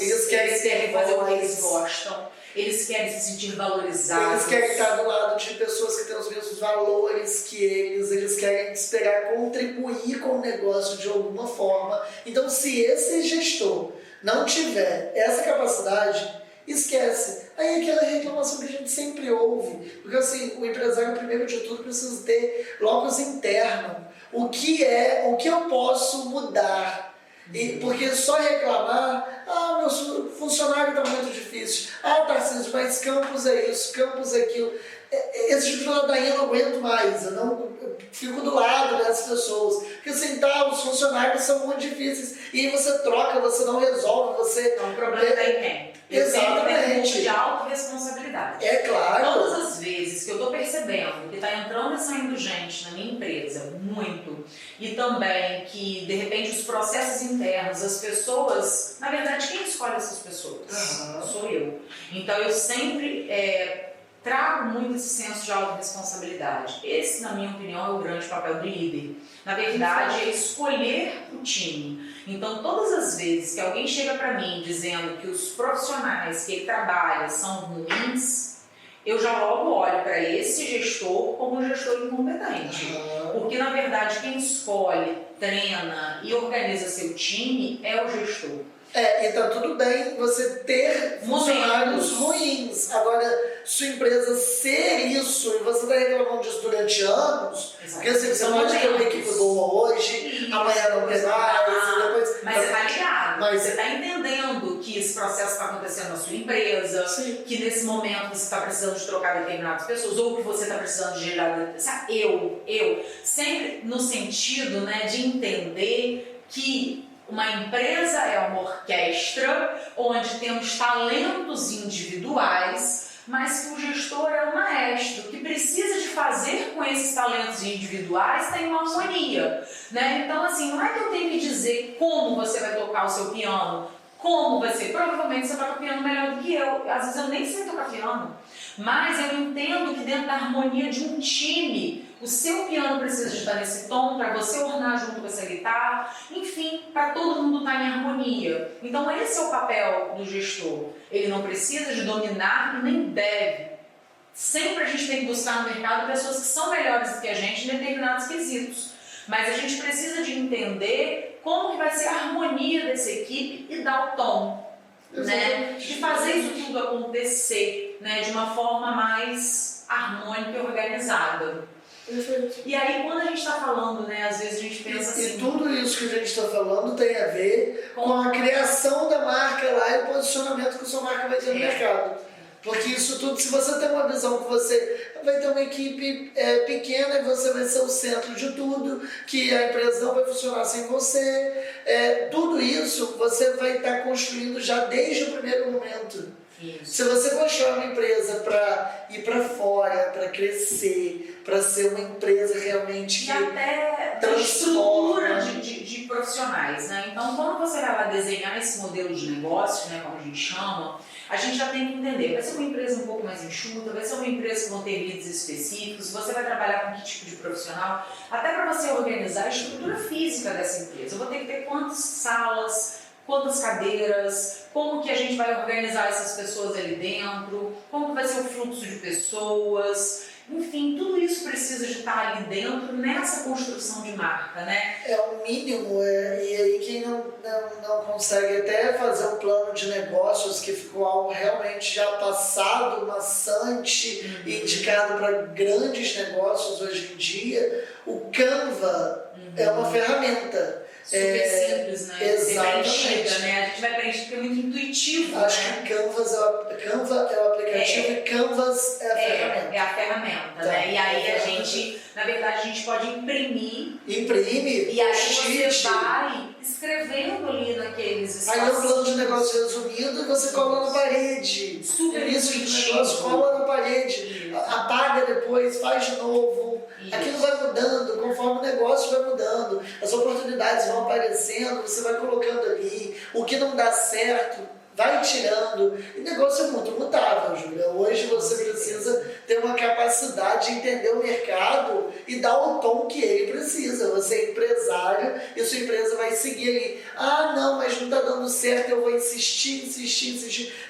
S2: Eles querem
S1: fazer o que eles gostam. Eles querem se sentir valorizados.
S2: Eles querem estar do lado de pessoas que têm os mesmos valores que eles querem esperar contribuir com o negócio de alguma forma. Então, se esse gestor não tiver essa capacidade, esquece. Aí aquela reclamação que a gente sempre ouve. Porque assim, o empresário, primeiro de tudo, precisa ter locus interno. O que eu posso mudar? Porque só reclamar, meu funcionário está muito difícil, Tarcísio, mas campus é isso, campus é aquilo. esse tipo de ladainha eu não aguento mais, eu fico do lado dessas pessoas. Porque assim, tá, os funcionários são muito difíceis. E aí você troca, você não resolve, você...
S1: Então, o problema está em quem?
S2: Exatamente.
S1: De autorresponsabilidade.
S2: É claro.
S1: Todas as vezes que eu estou percebendo que está entrando e saindo gente na minha empresa, muito, e também que, de repente, os processos internos, as pessoas... Na verdade, quem escolhe essas pessoas? Sou eu. Então, eu sempre... trago muito esse senso de autorresponsabilidade. Esse, na minha opinião, é o grande papel do líder. Na verdade, é escolher o time. Então, todas as vezes que alguém chega para mim dizendo que os profissionais que ele trabalha são ruins, eu já logo olho para esse gestor como um gestor incompetente. Porque, na verdade, quem escolhe, treina e organiza seu time é o gestor.
S2: E tá tudo bem você ter funcionários ruins. Agora, sua empresa ser isso, e você tá reclamando disso durante anos, porque assim, você pode ter uma equipe boa hoje, amanhã não tem mais, e depois...
S1: Mas você tá ligado, você tá entendendo que esse processo está acontecendo na sua empresa,
S2: sim,
S1: que nesse momento você está precisando de trocar determinadas pessoas, ou que você está precisando de gerar... Eu, sempre no sentido, né, de entender que uma empresa é uma orquestra onde temos talentos individuais, mas que o gestor é um maestro que precisa de fazer com esses talentos individuais tem uma harmonia, né? Então, assim, não é que eu tenho que dizer como você vai tocar o seu piano, como vai ser. Provavelmente você toca piano melhor do que eu. Às vezes eu nem sei tocar piano, mas eu entendo que dentro da harmonia de um time, o seu piano precisa de estar nesse tom para você ornar junto com essa guitarra, enfim, para todo mundo estar em harmonia. Então esse é o papel do gestor. Ele não precisa de dominar e nem deve. Sempre a gente tem que buscar no mercado pessoas que são melhores do que a gente em determinados quesitos. Mas a gente precisa de entender como que vai ser a harmonia dessa equipe e dar o tom. Né? De fazer isso tudo acontecer, né? De uma forma mais harmônica e organizada.
S2: Perfeito.
S1: E aí, quando a gente está falando, né, às vezes a gente pensa assim...
S2: E tudo isso que a gente está falando tem a ver com a criação da marca lá e o posicionamento que a sua marca vai ter no mercado. Porque isso tudo, se você tem uma visão que você vai ter uma equipe pequena e você vai ser o centro de tudo, que a empresa não vai funcionar sem você, tudo isso você vai estar construindo já desde o primeiro momento. Isso. Se você constrói uma empresa para ir para fora, para crescer, para ser uma empresa realmente
S1: que até estrutura de profissionais, né? Então, quando você vai lá desenhar esse modelo de negócio, né, como a gente chama, a gente já tem que entender, vai ser uma empresa um pouco mais enxuta, vai ser uma empresa que vão ter leads específicos, você vai trabalhar com que tipo de profissional, até para você organizar a estrutura física dessa empresa. Eu vou ter que ter quantas salas, quantas cadeiras, como que a gente vai organizar essas pessoas ali dentro, como vai ser o fluxo de pessoas, enfim, tudo isso precisa de estar ali dentro nessa construção de marca, né?
S2: É o mínimo, e aí quem não consegue até fazer um plano de negócios que ficou algo realmente já passado, maçante, indicado para grandes negócios hoje em dia, o Canva é uma ferramenta.
S1: Super simples, né?
S2: Exatamente.
S1: Né? A gente vai preencher porque é muito intuitivo.
S2: Acho
S1: né?
S2: que Canva é o aplicativo e Canvas é a ferramenta.
S1: É a ferramenta, tá. Né? E aí a gente, na verdade, a gente pode imprimir.
S2: Imprime.
S1: E aí você vai escrevendo ali naqueles espaços.
S2: Aí é um plano de negócio resumido e você cola na parede.
S1: Super
S2: início de negócio, cola na parede. Apaga depois, faz de novo. Isso. Aquilo vai mudando, conforme o negócio vai mudando, as oportunidades vão aparecendo, você vai colocando ali, o que não dá certo, vai tirando. E o negócio é muito mutável, Júlia. Hoje você precisa ter uma capacidade de entender o mercado e dar o tom que ele precisa. Você é empresário e sua empresa vai seguir ali. Ah, não, mas não está dando certo, eu vou insistir.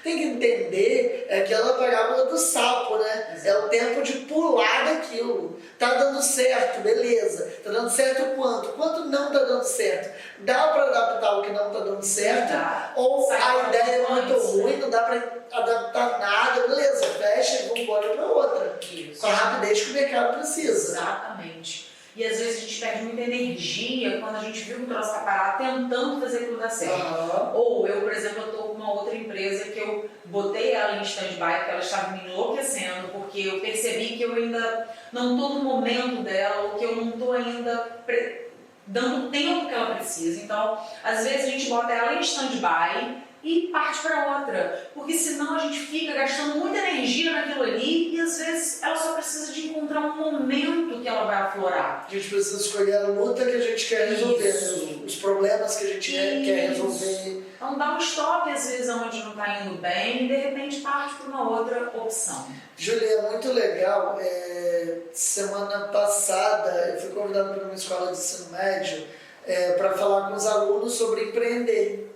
S2: Tem que entender aquela parábola do sapo, né? É o tempo de pular daquilo. Tá dando certo, beleza. Tá dando certo quanto? Quanto não tá dando certo? Dá para adaptar o que não tá dando certo? Ou a ideia é muito ruim, não dá para adaptar nada, beleza, fecha e vamos embora para outra.
S1: Isso.
S2: Com a rapidez que o mercado precisa.
S1: Exatamente. E às vezes a gente perde muita energia quando a gente viu que o troço tá parado tentando fazer aquilo dar certo. Ou eu, por exemplo, eu tô com uma outra empresa que eu botei ela em stand-by porque ela estava me enlouquecendo, porque eu percebi que eu ainda não tô no momento dela, ou que eu não tô ainda dando o tempo que ela precisa. Então, às vezes a gente bota ela em stand-by e parte para outra, porque senão a gente fica gastando muita energia naquilo ali e às vezes ela só precisa de encontrar um momento que ela vai aflorar.
S2: A gente precisa escolher a luta que a gente quer resolver, né? Os problemas que a gente quer resolver.
S1: Então dá um stop às vezes onde não está indo bem e de repente parte para uma outra opção.
S2: Júlia, é muito legal. Semana passada eu fui convidado para uma escola de ensino médio para falar com os alunos sobre empreender.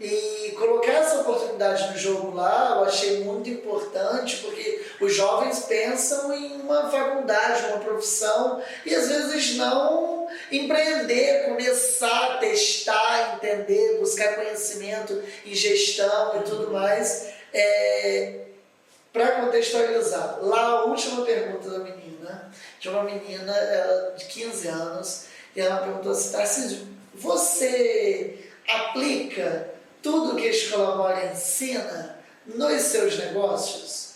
S2: E colocar essa oportunidade no jogo lá eu achei muito importante, porque os jovens pensam em uma faculdade, uma profissão, e às vezes não empreender, começar a testar, entender, buscar conhecimento em gestão e tudo mais. Para contextualizar, lá a última pergunta da menina, de uma menina de 15 anos, e ela perguntou assim: Tarcísio, você aplica tudo que a Escola Mora ensina nos seus negócios?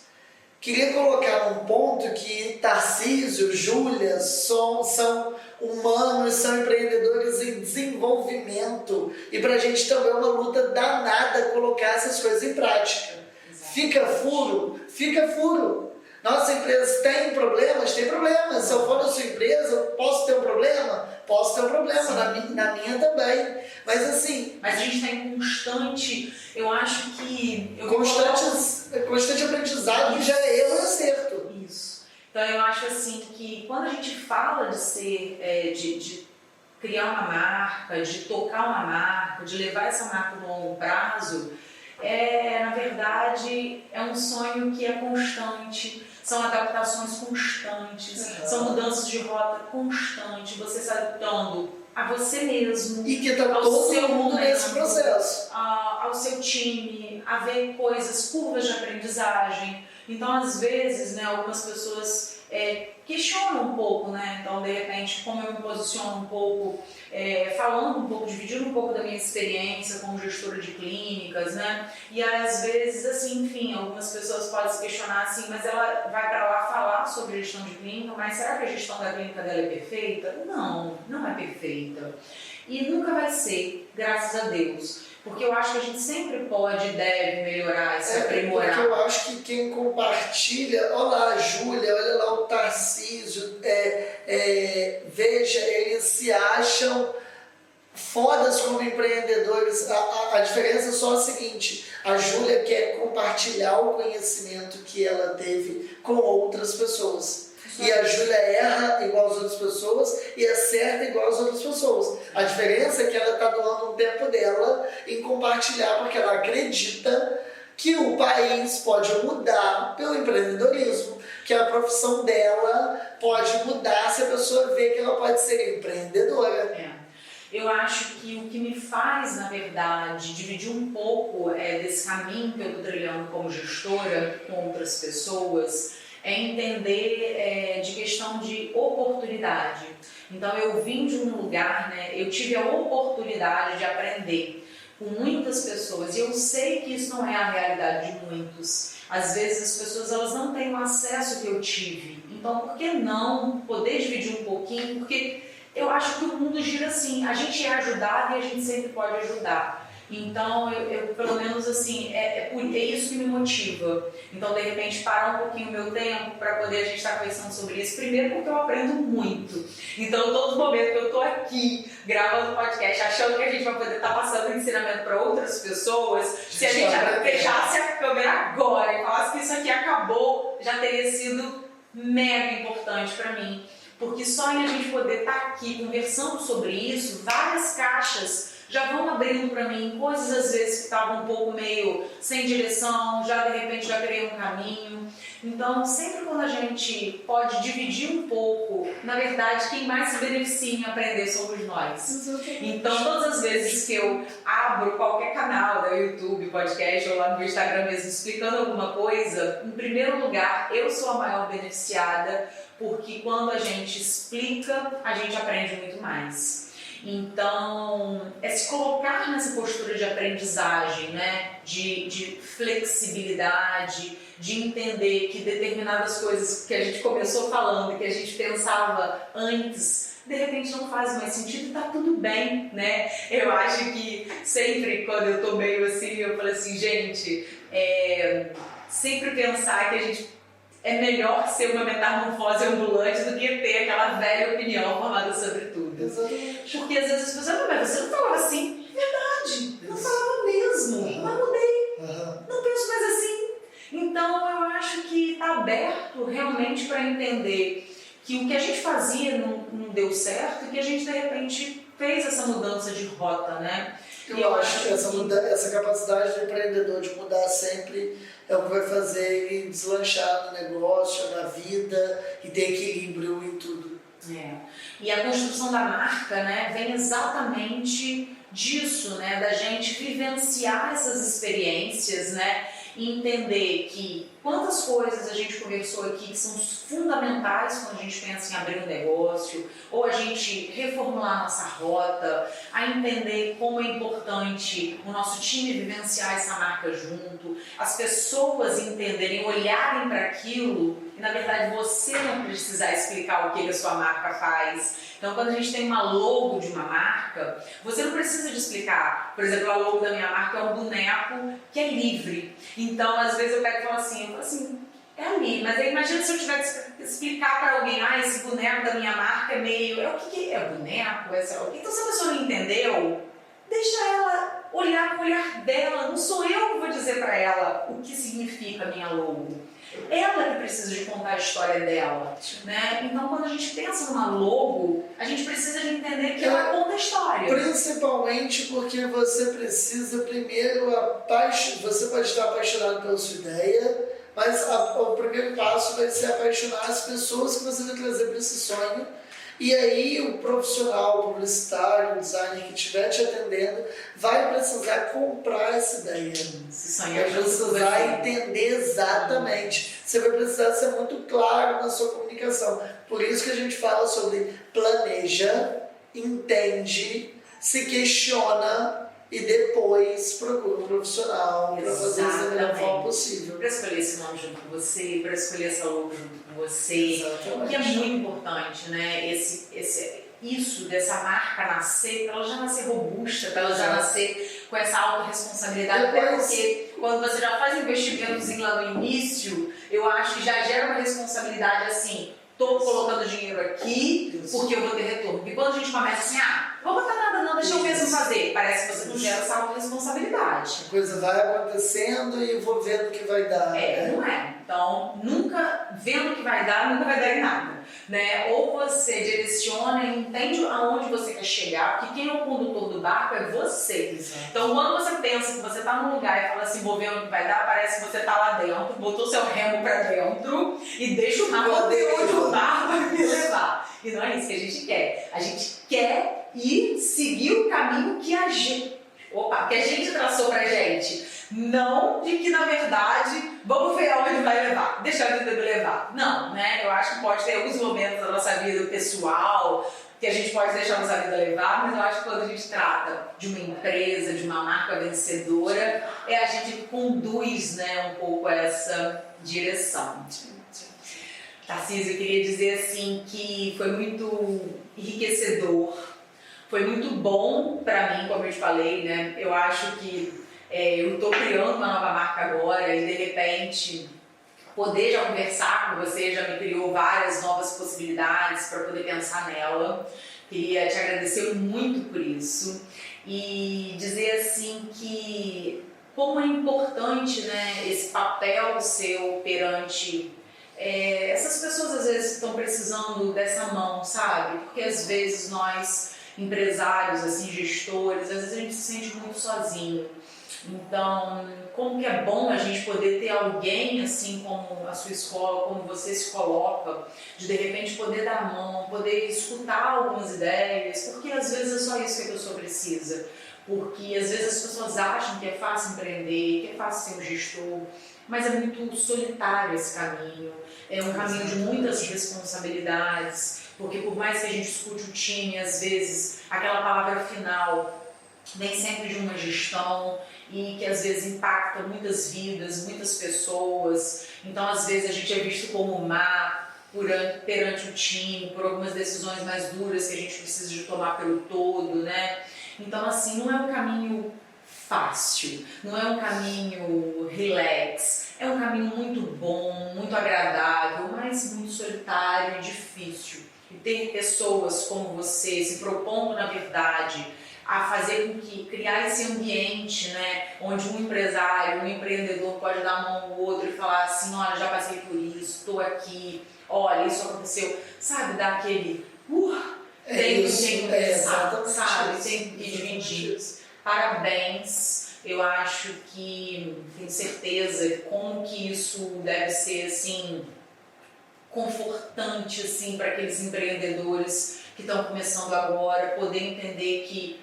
S2: Queria colocar num ponto que Tarcísio, Júlia são humanos, são empreendedores em desenvolvimento, e para a gente também é uma luta danada colocar essas coisas em prática. Fica furo, fica furo. Nossa empresa tem problemas? Tem problemas. Se eu for na sua empresa, posso ter um problema? Posso ter um problema, na minha também. Mas assim...
S1: Mas a gente está em constante, eu acho que...
S2: Constante aprendizado, que já é erro e acerto.
S1: Isso. Então eu acho assim que quando a gente fala de ser, de criar uma marca, de tocar uma marca, de levar essa marca no longo prazo, na verdade, é um sonho que é constante, são adaptações constantes, são mudanças de rota constantes, você se adaptando a você mesmo,
S2: e que está todo mundo nesse processo,
S1: ao seu time, a ver coisas, curvas de aprendizagem. Então, às vezes, né, algumas pessoas questionam um pouco, né? Então, de repente, como eu me posiciono um pouco, falando um pouco, dividindo um pouco da minha experiência como gestora de clínicas, né? E às vezes, assim, enfim, algumas pessoas podem se questionar assim, mas ela vai para lá falar sobre gestão de clínica, mas será que a gestão da clínica dela é perfeita? Não, não é perfeita. E nunca vai ser, graças a Deus. Porque eu acho que a gente sempre pode e deve melhorar e se aprimorar.
S2: Porque eu acho que quem compartilha, olha lá a Júlia, olha lá o Tarcísio, veja, eles se acham fodas como empreendedores. A diferença é só a seguinte: a Júlia quer compartilhar o conhecimento que ela teve com outras pessoas. E a Júlia erra igual as outras pessoas e acerta igual as outras pessoas. A diferença é que ela está doando um tempo dela em compartilhar, porque ela acredita que o país pode mudar pelo empreendedorismo, que a profissão dela pode mudar se a pessoa vê que ela pode ser empreendedora.
S1: Eu acho que o que me faz, na verdade, dividir um pouco desse caminho que eu estou trilhando como gestora com outras pessoas, é entender de questão de oportunidade. Então eu vim de um lugar, né, eu tive a oportunidade de aprender com muitas pessoas e eu sei que isso não é a realidade de muitos. Às vezes as pessoas elas não têm o acesso que eu tive. Então por que não poder dividir um pouquinho? Porque eu acho que o mundo gira assim, a gente é ajudado e a gente sempre pode ajudar. Então, eu pelo menos assim, é isso que me motiva. Então, de repente, parar um pouquinho o meu tempo para poder a gente estar conversando sobre isso. Primeiro, porque eu aprendo muito. Então, todo momento que eu estou aqui gravando podcast, achando que a gente vai poder estar passando o ensinamento para outras pessoas, se a gente fechasse a câmera agora e falasse que isso aqui acabou, já teria sido mega importante para mim. Porque só em a gente poder estar aqui conversando sobre isso, várias caixas já vão abrindo para mim coisas às vezes que estavam um pouco meio sem direção, já de repente já criei um caminho. Então, sempre quando a gente pode dividir um pouco, na verdade, quem mais se beneficia em aprender somos nós.
S2: Exatamente.
S1: Então, todas as vezes que eu abro qualquer canal, da YouTube, podcast ou lá no meu Instagram mesmo, explicando alguma coisa, em primeiro lugar, eu sou a maior beneficiada, porque quando a gente explica, a gente aprende muito mais. Então, é se colocar nessa postura de aprendizagem, né? De flexibilidade, de entender que determinadas coisas que a gente começou falando, que a gente pensava antes, de repente não faz mais sentido e tá tudo bem, né? Eu acho que sempre quando eu tô meio assim, eu falo assim, gente, sempre pensar que a gente é melhor ser uma metamorfose ambulante do que ter aquela velha opinião formada sobre tudo.
S2: Exatamente.
S1: Porque às vezes as pessoas, mas você não falava assim. Verdade, não falava mesmo, mas mudei, não penso mais assim. Então eu acho que está aberto realmente para entender que o que a gente fazia não deu certo e que a gente de repente fez essa mudança de rota, né?
S2: Eu acho que essa capacidade do empreendedor de mudar sempre é o que vai fazer ele deslanchar no negócio, na vida e ter equilíbrio em tudo.
S1: E a construção da marca, né, vem exatamente disso, né, da gente vivenciar essas experiências, né, e entender que quantas coisas a gente conversou aqui que são fundamentais quando a gente pensa em abrir um negócio, ou a gente reformular nossa rota, a entender como é importante o nosso time vivenciar essa marca junto, as pessoas entenderem, olharem para aquilo e na verdade você não precisar explicar o que a sua marca faz. Então quando a gente tem uma logo de uma marca, você não precisa de explicar. Por exemplo, a logo da minha marca é um boneco que é livre. Então às vezes eu pego e falo assim, é ali, mas aí imagina se eu tivesse que explicar para alguém, esse boneco da minha marca é meio, o que é boneco? Então se a pessoa não entendeu, deixa ela olhar com o olhar dela, não sou eu que vou dizer para ela o que significa a minha logo. Ela que precisa de contar a história dela, né? Então quando a gente pensa numa logo, a gente precisa de entender que ela conta a história.
S2: Principalmente porque você precisa primeiro, você pode estar apaixonado pela sua ideia, mas o primeiro passo vai ser apaixonar as pessoas que você vai trazer para esse sonho. E aí o profissional, o publicitário, o designer que estiver te atendendo vai precisar comprar essa ideia. Vai precisar entender exatamente. Você vai precisar ser muito claro na sua comunicação. Por isso que a gente fala sobre planeja, entende, se questiona e depois procura um profissional para fazer isso da melhor forma possível.
S1: Para escolher esse nome junto com você, para escolher essa logo junto com você.
S2: Exatamente.
S1: Que é muito importante, né? Isso dessa marca nascer, para ela já nascer robusta, para ela já nascer com essa autorresponsabilidade. Até porque quando você já faz um investimentozinho lá no início, eu acho que já gera uma responsabilidade assim. Estou colocando dinheiro aqui porque eu vou ter retorno. E quando a gente começa assim, não vou botar nada não, deixa eu mesmo fazer. Parece que você não gera essa autorresponsabilidade.
S2: A coisa vai acontecendo e vou vendo o que vai dar.
S1: Não é. Então, nunca vendo o que vai dar, nunca vai dar em nada. Né? Ou você direciona e entende aonde você quer chegar, porque quem é o condutor do barco é você.
S2: Exato.
S1: Então, quando você pensa que você está num lugar e fala assim, vou ver onde vai dar, parece que você está lá dentro, botou seu remo para dentro e deixa o mar bater onde o barco vai me levar. E não é isso que a gente quer. A gente quer ir seguir o caminho que a gente traçou pra gente. Não de que, na verdade, vamos ver aonde vai levar, deixar a vida me levar. Não, né? Eu acho que pode ter alguns momentos da nossa vida pessoal que a gente pode deixar a nossa vida levar, mas eu acho que quando a gente trata de uma empresa, de uma marca vencedora, a gente conduz, né, um pouco essa direção. Tarcísio, eu queria dizer assim que foi muito enriquecedor, foi muito bom para mim, como eu te falei, né? Eu acho que eu estou criando uma nova marca agora e de repente poder já conversar com você já me criou várias novas possibilidades para poder pensar nela. Queria te agradecer muito por isso e dizer assim que como é importante, né, esse papel seu perante essas pessoas às vezes estão precisando dessa mão, sabe? Porque às vezes nós empresários, assim, gestores, às vezes a gente se sente muito sozinho. Então, como que é bom a gente poder ter alguém, assim como a sua escola, como você se coloca, de repente poder dar a mão, poder escutar algumas ideias, porque às vezes é só isso que a pessoa precisa. Porque às vezes as pessoas acham que é fácil empreender, que é fácil ser um gestor, mas é muito solitário esse caminho. É um caminho de muitas responsabilidades, porque por mais que a gente escute o time, às vezes aquela palavra final vem sempre de uma gestão e que às vezes impacta muitas vidas, muitas pessoas. Então às vezes a gente é visto como má perante o time, por algumas decisões mais duras que a gente precisa de tomar pelo todo, né? Então assim, não é um caminho fácil, não é um caminho relax, é um caminho muito bom, muito agradável, mas muito solitário e difícil. E ter pessoas como você se propondo, na verdade, a fazer com que criar esse ambiente, né, onde um empresário, um empreendedor pode dar a mão ao outro e falar assim, olha, já passei por isso, estou aqui, olha, isso aconteceu, sabe, dar aquele tem que conversar, sabe, tem que dividir. Parabéns, eu acho que tenho certeza como que isso deve ser assim confortante assim para aqueles empreendedores que estão começando agora, poder entender que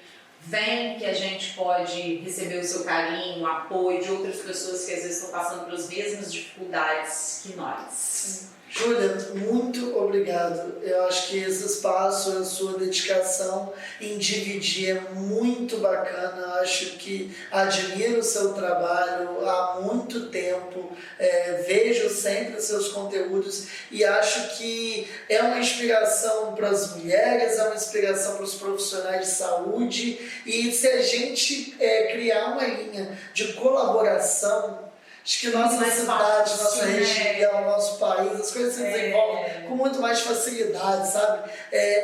S1: que a gente pode receber o seu carinho, o apoio de outras pessoas que às vezes estão passando pelas mesmas dificuldades que nós.
S2: Júlia, muito obrigado. Eu acho que esse espaço, a sua dedicação em dividir é muito bacana. Eu acho que admiro o seu trabalho há muito tempo, vejo sempre os seus conteúdos e acho que é uma inspiração para as mulheres, é uma inspiração para os profissionais de saúde e se a gente criar uma linha de colaboração, acho que nossa cidade, nossa região, nosso país, as coisas se desenvolvem com muito mais facilidade, sabe?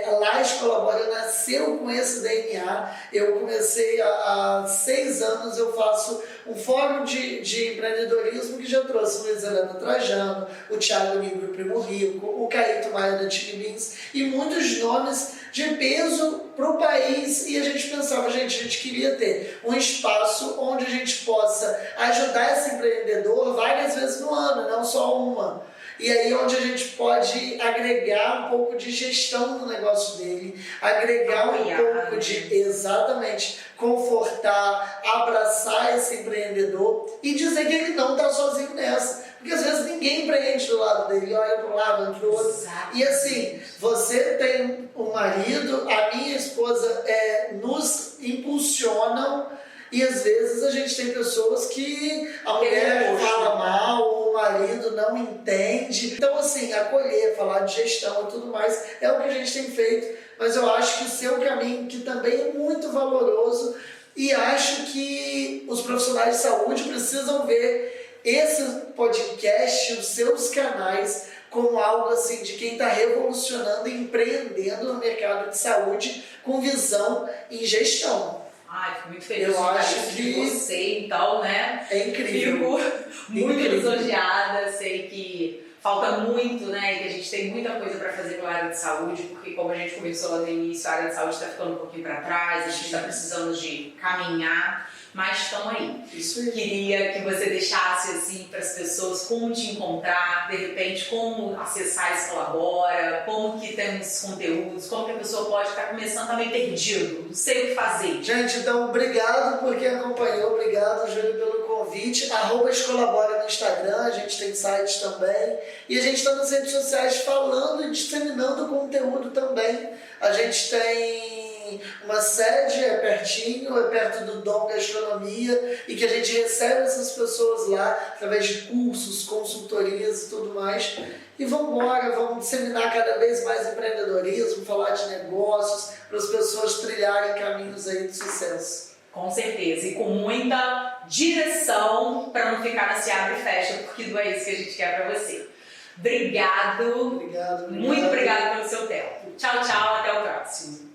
S2: A Laje Colabora nasceu com esse DNA. Eu comecei há 6 anos, eu faço um fórum de empreendedorismo que já trouxe Luiz Helena Trajano, o Thiago Nigro Primo Rico, o Caíto Maia da Chili Beans e muitos nomes de peso para o país, e a gente pensava, a gente queria ter um espaço onde a gente possa ajudar esse empreendedor várias vezes no ano, não só uma. E aí onde a gente pode agregar um pouco de gestão no negócio dele, agregar um pouco de, exatamente, confortar, abraçar esse empreendedor e dizer que ele não está sozinho nessa. Porque às vezes ninguém empreende do lado dele, olha para um lado, olha para o outro. E assim, você tem um marido, a minha esposa nos impulsionam e às vezes a gente tem pessoas que a mulher fala mal, o marido não entende. Então assim, acolher, falar de gestão e tudo mais é o que a gente tem feito. Mas eu acho que o seu caminho, que também é muito valoroso, e acho que os profissionais de saúde precisam ver esse podcast, os seus canais, como algo assim de quem está revolucionando e empreendendo no mercado de saúde com visão em gestão.
S1: Ai, fico muito feliz
S2: eu acho que
S1: de você, então, né?
S2: É incrível.
S1: Fico muito lisonjeada, sei que falta muito, né? E que a gente tem muita coisa para fazer pela área de saúde, porque como a gente começou lá no início, a área de saúde está ficando um pouquinho para trás, a gente está precisando de caminhar, mas estão aí.
S2: Isso aí.
S1: Queria que você deixasse assim para as pessoas como te encontrar, de repente como acessar esse Colabora, como que tem esses conteúdos, como que a pessoa pode estar começando também perdido, não sei o que fazer.
S2: Gente, então obrigado por quem acompanhou, obrigado Júlio pelo convite, @Colabora no Instagram, a gente tem sites também e a gente está nas redes sociais falando e disseminando conteúdo também. A gente tem uma sede, é pertinho, é perto do Dom Gastronomia e que a gente recebe essas pessoas lá através de cursos, consultorias e tudo mais. E vamos embora, vamos disseminar cada vez mais empreendedorismo, falar de negócios, para as pessoas trilharem caminhos aí de sucesso.
S1: Com certeza, e com muita direção para não ficar nesse abre e fecha, porque não é isso que a gente quer para você. Obrigado.
S2: Obrigado.
S1: Muito obrigado pelo seu tempo. Tchau, tchau, até o próximo.